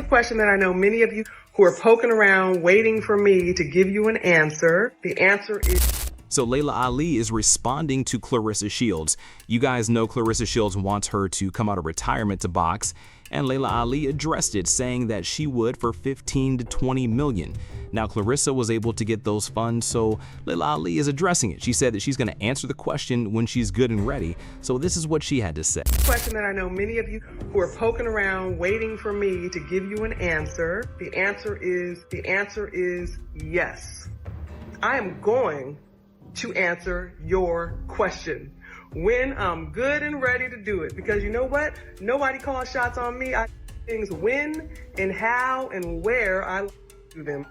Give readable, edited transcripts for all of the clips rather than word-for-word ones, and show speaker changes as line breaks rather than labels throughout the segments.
the question that I know many of you who are poking around waiting for me to give you an answer. The answer is...
So Laila Ali is responding to Claressa Shields. You guys know Claressa Shields wants her to come out of retirement to box, and Laila Ali addressed it, saying that she would for 15 to 20 million. Now Claressa was able to get those funds, so Laila Ali is addressing it. She said that she's going to answer the question when she's good and ready. So this is what she had to say.
Question that I know many of you who are poking around waiting for me to give you an answer. The answer is yes. I am going to answer your question when I'm good and ready to do it, because you know what? Nobody calls shots on me. I do things when and how and where I do them.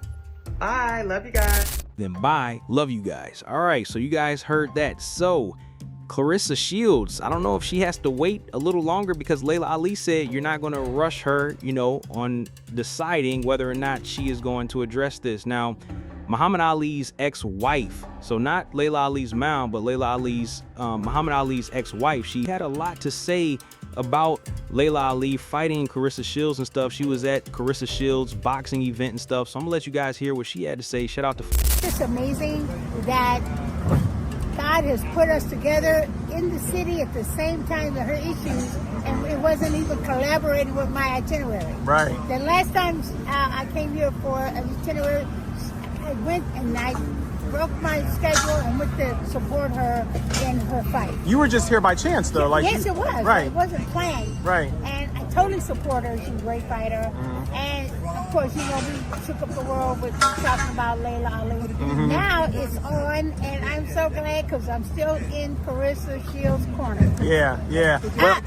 Bye. Love you guys.
Then bye. Love you guys. All right. So you guys heard that. So Claressa Shields, I don't know if she has to wait a little longer, because Laila Ali said you're not going to rush her, on deciding whether or not she is going to address this. Now, Muhammad Ali's ex-wife, so not Laila Ali's mom, but Muhammad Ali's ex-wife, she had a lot to say about Laila Ali fighting Claressa Shields and stuff. She was at Claressa Shields' boxing event and stuff. So I'm gonna let you guys hear what she had to say. Shout out to...
It's amazing that God has put us together in the city at the same time that her issues, and it wasn't even collaborating with my itinerary.
Right.
The last time I came here for an itinerary, I went and I broke my schedule and went to support her in her fight.
You were just here by chance, though.
Yes, it was.
Right.
It wasn't planned.
Right.
And I totally support her. She's a great fighter. Mm-hmm. And of course, we shook up the world with talking about Laila Ali. Mm-hmm. Now it's on, and I'm so glad because I'm still in Claressa Shields' corner.
Yeah.
Now,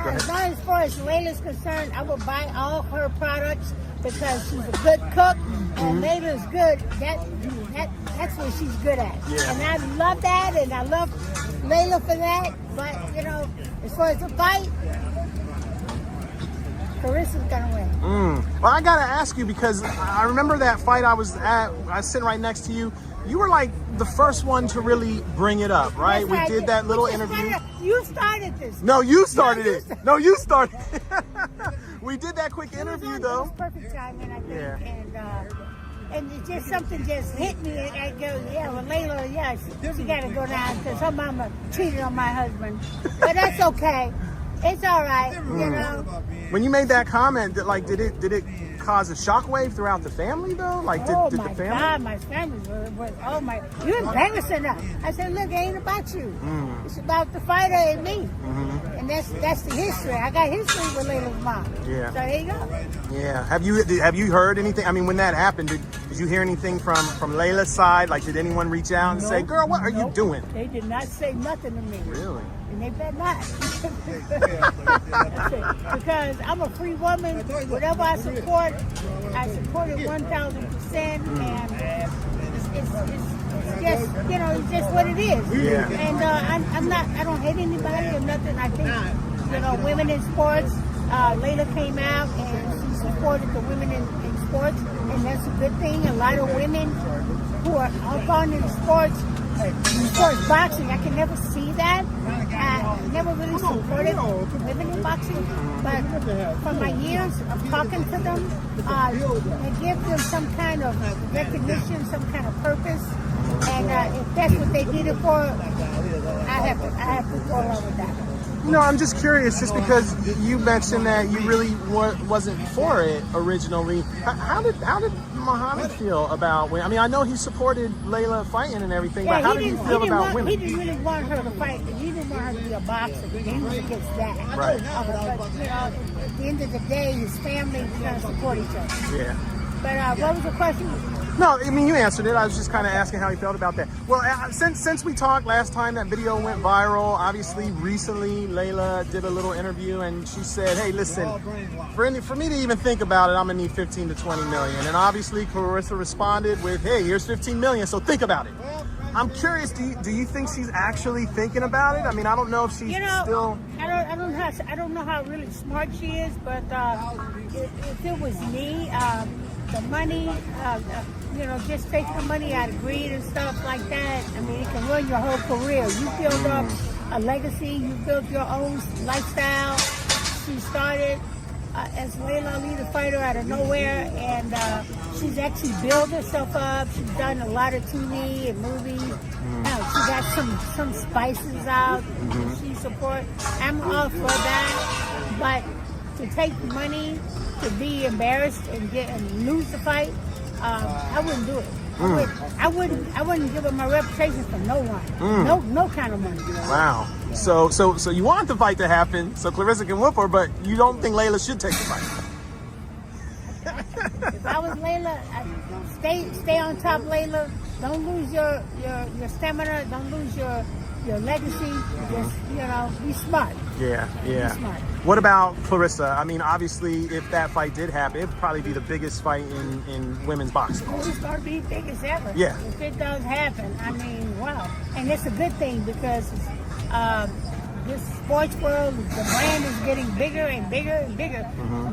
as far as Laila's concerned, I will buy all her products because she's a good cook, and Laila's good. That's what she's good at.
Yeah.
And I love that, and I love Laila for that. But, as far as the fight, Claressa's gonna win.
Well, I gotta ask you, because I remember that fight I was sitting right next to you. You were like the first one to really bring it up, right?
Yes,
We did that little interview.
You started this.
No, you started it. No, you started it. We did that quick interview, though.
It was perfect timing, I think.
Yeah.
And it just something just hit me, and I go, well, Laila, she got to go down because her mama cheated on my husband. But that's okay. It's all right,
When you made that comment, did it cause a shockwave throughout the family, though? Like, did the family?
God, my family was, you're embarrassing us. I said, look, it ain't about you. It's about the fighter and me. And that's the history. I got history with Laila's mom.
Yeah.
So there you go.
Yeah. Have you heard anything? I mean, when that happened, did you hear anything from Laila's side? Like, did anyone reach out and say, girl, what are you doing?
They did not say nothing to me.
Really?
And they better not. Because I'm a free woman. Whatever I support it 1,000%. And it's just what it is.
Yeah.
And I don't hate anybody or nothing. I think, women in sports, Laila came out and she supported the women in sports. And that's a good thing. A lot of women who are gone in sports boxing, I can never see that. I never really supported women in boxing, but from my years of talking to them, they give them some kind of recognition, some kind of purpose, and if that's what they did it for, I have to go along with that.
I'm just curious, just because you mentioned that you really wasn't for it originally. How did Muhammad feel about when? I mean, I know he supported Laila fighting and everything, but how did he feel about women?
He didn't really want her to fight. He didn't want her to be a boxer. He was against that.
Right.
But at the end of the day, his family was going to support each other.
Yeah.
But what was the question?
No, I mean, you answered it. I was just kind of asking how he felt about that. Well, since we talked last time, that video went viral. Obviously, recently, Laila did a little interview, and she said, hey, listen, for me to even think about it, I'm going to need 15 to 20 million. And obviously, Claressa responded with, hey, here's 15 million, so think about it. I'm curious, do you think she's actually thinking about it? I mean, I don't know if she's still...
I don't know how really smart she is, but if it was me, the money, just taking the money out of greed and stuff like that, I mean, it can ruin your whole career. You build up a legacy, you build your own lifestyle. She started as Laila Ali, the fighter out of nowhere, and she's actually built herself up. She's done a lot of TV and movies. She got some spices out. She support. I'm all for that, but to take money to be embarrassed and lose the fight, I wouldn't do it. I wouldn't give up my reputation for no one. No kind of money.
Wow. So you want the fight to happen so Claressa can whoop her, but you don't think Laila should take the fight?
If I was Laila, I'd stay on top, Laila. Don't lose your stamina. Don't lose your legacy. Just be smart.
Yeah.
Be smart.
What about Claressa? I mean, obviously, if that fight did happen, it'd probably be the biggest fight in women's boxing.
It's going to be biggest ever.
Yeah.
If it does happen, I mean, wow. And it's a good thing because this sports world, the brand is getting bigger and bigger and bigger.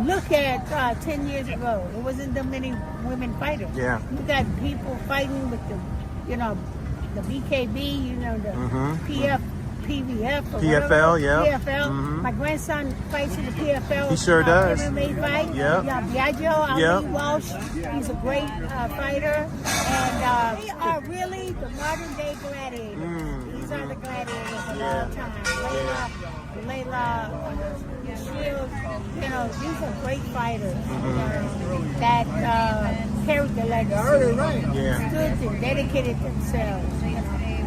Look at 10 years ago. There wasn't that many women fighters.
Yeah.
You got people fighting with the BKB, the PVF or
PFL,
whatever.
yeah.
PFL. My grandson fights in the PFL.
He sure does.
MMA fight.
Yep.
Biagio, Ali
Yep.
Walsh. He's a great fighter. And they are really the modern day gladiators. These are the gladiators of all time. Layla, Shields, these are great fighters that carried the legacy. Stood and dedicated themselves.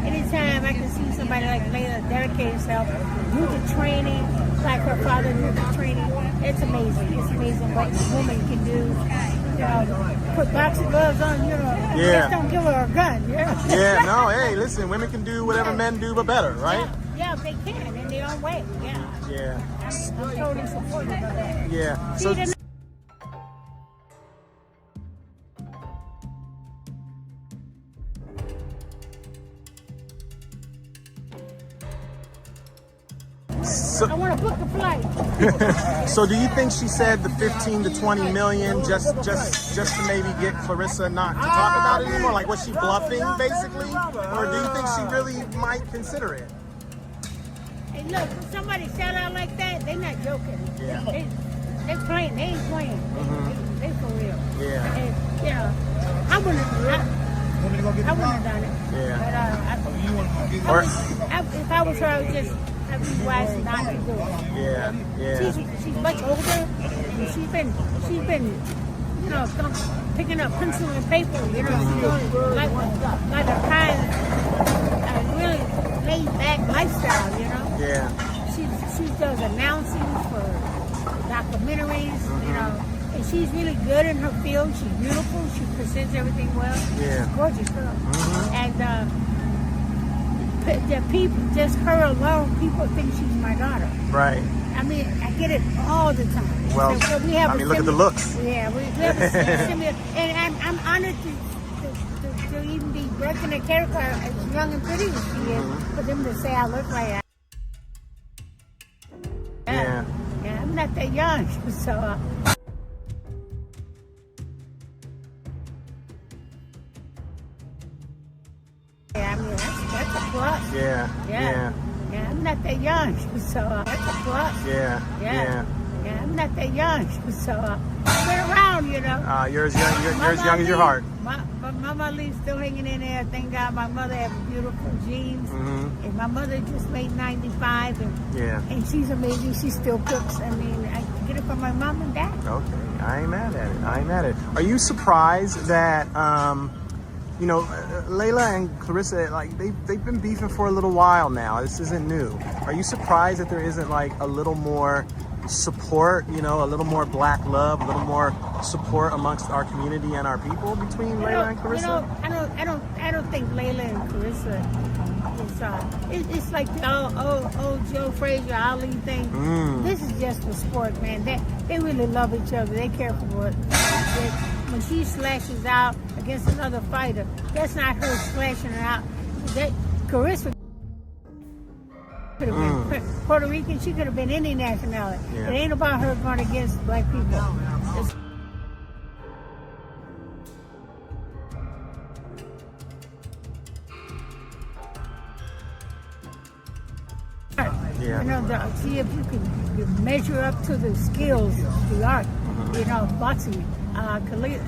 Anytime I can see somebody like Layla dedicate herself, do the training like her father did the training, it's amazing. It's amazing what women can do. Put boxing gloves on, just don't give her a gun.
Yeah, no, hey, listen, women can do whatever men do, but better, right?
Yeah, they can in their own way.
Yeah.
I'm totally supportive of that.
Yeah.
So, I want to book a flight.
So do you think she said the 15 to 20 million just to maybe get Claressa not to talk about it anymore? Like, was she bluffing, basically? Or do you think she really might consider it?
Hey, look, when somebody shout out like that, they're not joking.
Yeah.
They playing. They ain't playing. They for real.
Yeah.
And, I wouldn't have done it.
Yeah.
But if I was her, I would just be wise not to do it.
Yeah.
She's much older, and she's been picking up pencil and paper. She's doing like a kind, really laid back lifestyle.
Yeah.
She does announcing for documentaries. And she's really good in her field. She's beautiful. She presents everything well.
Yeah.
She's a gorgeous girl. And the people, just her alone, people think she's my daughter.
Right.
I mean, I get it all the time.
Well,
so we have
look at the looks.
Yeah, we have a similar. And I'm honored to even be breaking a character as young and pretty as she is, for them to say I look like that.
Yeah.
Yeah, I'm not that young, so. I mean, that's a plus.
Yeah.
Yeah, I'm not that young, so that's a plus.
Yeah.
I'm not that young, so I've been around,
You're as young as your heart.
Mama Lee's still hanging in there. Thank God my mother has beautiful genes. And my mother just made 95, and she's amazing. She still cooks. I mean, I get it from my mom and dad.
Okay, I ain't mad at it. Are you surprised that Laila and Claressa, like they've been beefing for a little while now. This isn't new. Are you surprised that there isn't like a little more support, a little more black love, a little more support amongst our community and our people between Laila and Claressa?
I don't think Laila and Claressa is it's like the old Joe Frazier Ali thing. This is just the sport, man. They really love each other. They care for it. When she slashes out against another fighter, that's not her slashing her out. Claressa could have been Puerto Rican. She could have been any nationality.
Yeah.
It ain't about her going against black people.
Yeah.
You know, see if you can measure up to the skills, the art, you know, boxing. Laila,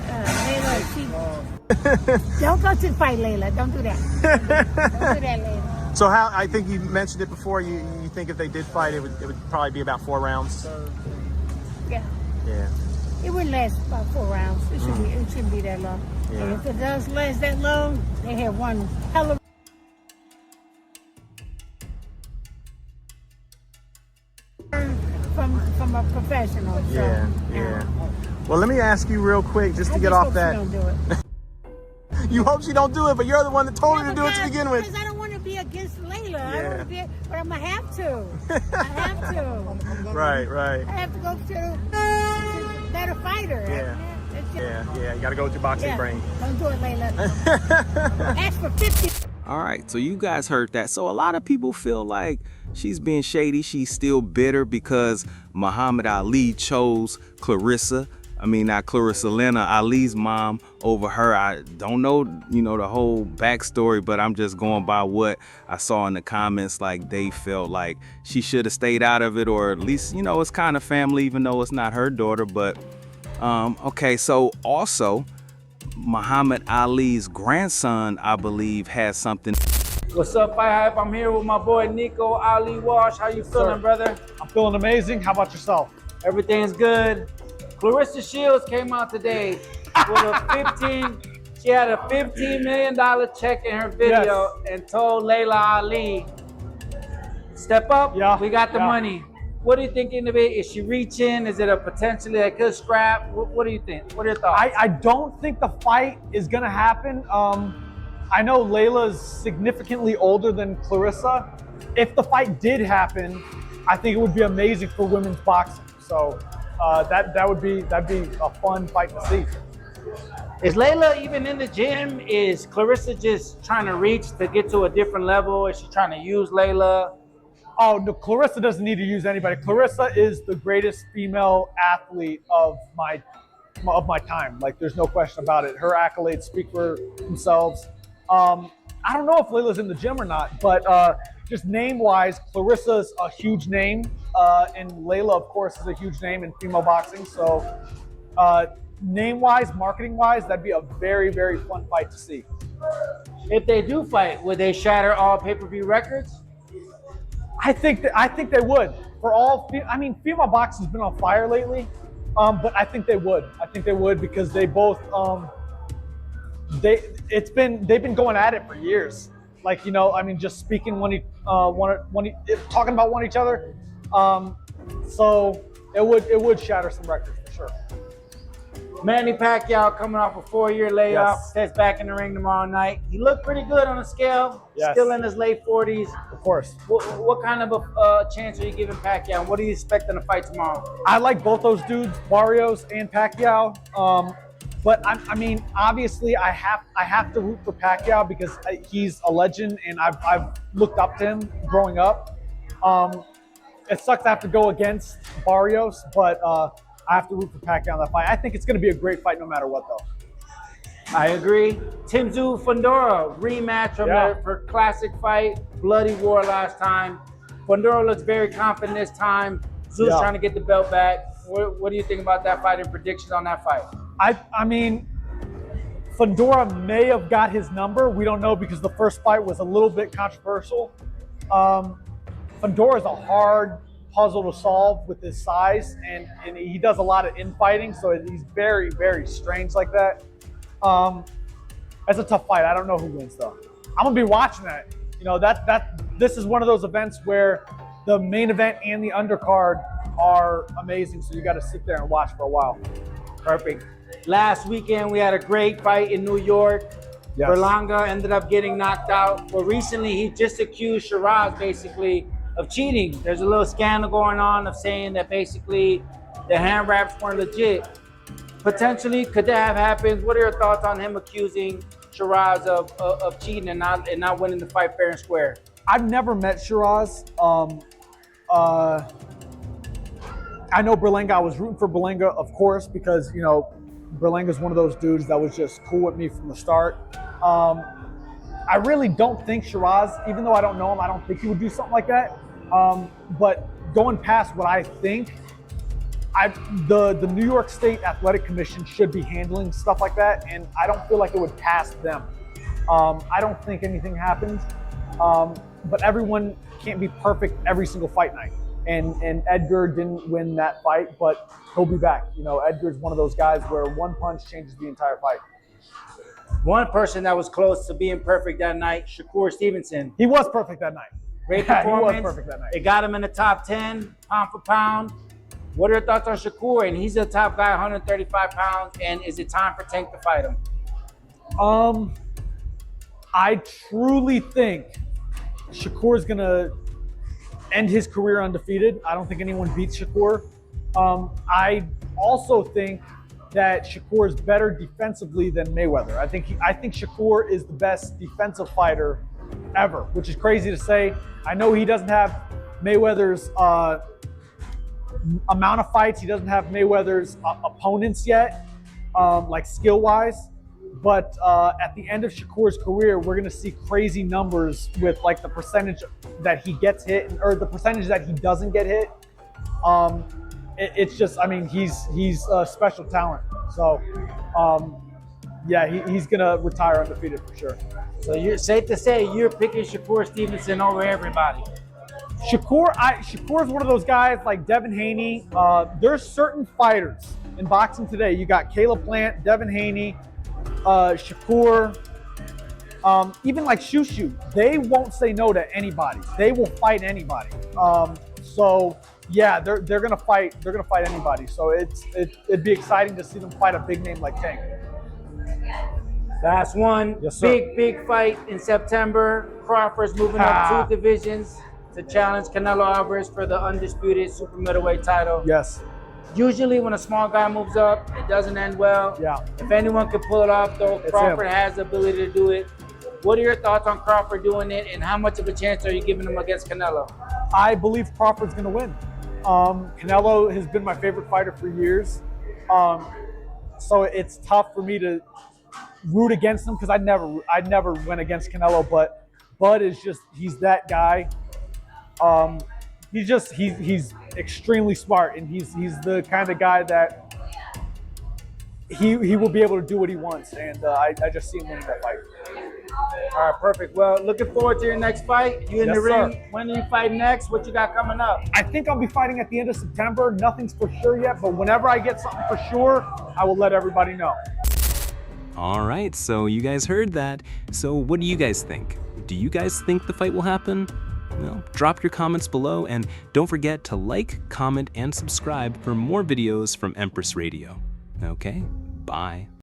don't go to the fight, Laila. Don't do that. Don't do that, Laila.
So how, I think you mentioned it before, you think if they did fight, it would probably be about 4 rounds?
Yeah.
Yeah.
It would last about 4 rounds. It shouldn't be that long.
Yeah.
And if it does last that long, they have one hell of from a professional. So,
Yeah. Well, let me ask you real quick, just to get off that.
Don't do it.
You hope she don't do it, but you're the one that told her to do it to begin with.
Because I don't want to be against Laila.
Yeah.
I don't want to be, but I'm gonna have to. I have to.
Right.
I have to go to a better fighter.
Yeah. You got to go with your boxing brain.
Don't do it, Laila. Ask for 50.
All right, so you guys heard that. So a lot of people feel like she's being shady. She's still bitter because Muhammad Ali chose Claressa. I mean, not Claressa, Lena, Ali's mom over her. I don't know, the whole backstory, but I'm just going by what I saw in the comments. Like, they felt like she should have stayed out of it, or at least, it's kind of family, even though it's not her daughter. But, okay, so also, Muhammad Ali's grandson, I believe, has something.
What's up, Fight Hype? I'm here with my boy Nico Ali Walsh. How you feeling, brother?
I'm feeling amazing. How about yourself?
Everything's good. Claressa Shields came out today with she had a $15 million check in her video and told Laila Ali, step up, we got the money. What are you thinking of it? Is she reaching? Is it a potentially that could scrap? What do you think? What are your thoughts?
I don't think the fight is gonna happen. I know Laila's significantly older than Claressa. If the fight did happen, I think it would be amazing for women's boxing. So that'd be a fun fight to see.
Is Laila even in the gym? Is Claressa just trying to reach to get to a different level? Is she trying to use Laila?
Oh, no, Claressa doesn't need to use anybody. Claressa is the greatest female athlete of my time. Like, there's no question about it. Her accolades speak for themselves. I don't know if Laila's in the gym or not, but just name-wise, Claressa's a huge name, and Laila, of course, is a huge name in female boxing. So name-wise, marketing-wise, that'd be a very, very fun fight to see.
If they do fight, would they shatter all pay-per-view records?
I think they would. Female boxing has been on fire lately, but I think they would. I think they would because they both they've been going at it for years. Like, just speaking talking about each other. So it would shatter some records for sure.
Manny Pacquiao coming off a 4-year layoff, steps back in the ring tomorrow night. He looked pretty good on the scale, still in his late 40s.
Of course.
What kind of a chance are you giving Pacquiao? What do you expect in the fight tomorrow?
I like both those dudes, Barrios and Pacquiao. But obviously I have to root for Pacquiao because he's a legend and I've looked up to him growing up. It sucks to have to go against Barrios, but I have to root for Pacquiao in that fight. I think it's going to be a great fight no matter what, though.
I agree. Tim Tszyu Fundora rematch from their classic fight, bloody war last time. Fundora looks very confident this time. Tzew's trying to get the belt back. What do you think about that fight and predictions on that fight?
Fundora may have got his number. We don't know because the first fight was a little bit controversial. Fundora is a hard puzzle to solve with his size, and he does a lot of infighting, so he's very, very strange like that. That's a tough fight. I don't know who wins though. I'm gonna be watching that. This is one of those events where the main event and the undercard are amazing, so you got to sit there and watch for a while.
Perfect. Last weekend we had a great fight in New York. Berlanga ended up getting knocked out, but recently he just accused Shiraz basically of cheating. There's a little scandal going on of saying that basically the hand wraps weren't legit. Potentially, could that have happened? What are your thoughts on him accusing Shiraz of cheating and not winning the fight fair and square?
I've never met Shiraz. I know Berlanga. I was rooting for Berlanga, of course, because Berlanga's one of those dudes that was just cool with me from the start. I really don't think Shiraz, even though I don't know him, I don't think he would do something like that. But going past what I think, the New York State Athletic Commission should be handling stuff like that, and I don't feel like it would pass them. I don't think anything happened, but everyone can't be perfect every single fight night. And Edgar didn't win that fight, but he'll be back. You know, Edgar's one of those guys where one punch changes the entire fight.
One person that was close to being perfect that night, Shakur Stevenson.
He was perfect that night.
Great
Yeah,
performance.
he was perfect that night.
It got him in the top 10, pound for pound. What are your thoughts on Shakur? And he's a top guy, 135 pounds. And is it time for Tank to fight him?
I truly think Shakur is going to end his career undefeated. I don't think anyone beats Shakur. I also think that Shakur is better defensively than Mayweather. I think Shakur is the best defensive fighter ever, which is crazy to say. I know he doesn't have Mayweather's amount of fights. He doesn't have Mayweather's opponents yet, like skill-wise. But at the end of Shakur's career, we're going to see crazy numbers with like the percentage that he gets hit or the percentage that he doesn't get hit. It's just, I mean, he's a special talent. So, yeah, he's going to retire undefeated for sure.
So you're safe to say you're picking Shakur Stevenson over everybody.
Shakur's one of those guys like Devin Haney. There's certain fighters in boxing today. You got Caleb Plant, Devin Haney, Shakur, even like Shushu. They won't say no to anybody. They will fight anybody. So yeah, they're gonna fight. They're gonna fight anybody. So it'd be exciting to see them fight a big name like Tank.
Last one.
Yes, sir.
Big fight in September. Crawford's moving up 2 divisions to challenge Canelo Alvarez for the undisputed super middleweight title.
Yes.
Usually when a small guy moves up, it doesn't end well.
Yeah.
If anyone can pull it off, though,
It's
Crawford
him.
has the ability to do it. What are your thoughts on Crawford doing it, and how much of a chance are you giving him against Canelo?
I believe Crawford's going to win. Canelo has been my favorite fighter for years. So it's tough for me to root against him because I never went against Canelo, but Bud is just, he's that guy. He's extremely smart, and he's the kind of guy that he will be able to do what he wants, and I just see him winning that fight.
All right, perfect. Well, looking forward to your next fight. You in
Yes,
the ring.
sir.
When do you fight next? What you got coming up?
I think I'll be fighting at the end of September. Nothing's for sure yet, but whenever I get something for sure, I will let everybody know.
All right, so you guys heard that. So what do you guys think? Do you guys think the fight will happen? Well, drop your comments below, and don't forget to like, comment, and subscribe for more videos from Empress Radio. Okay, bye.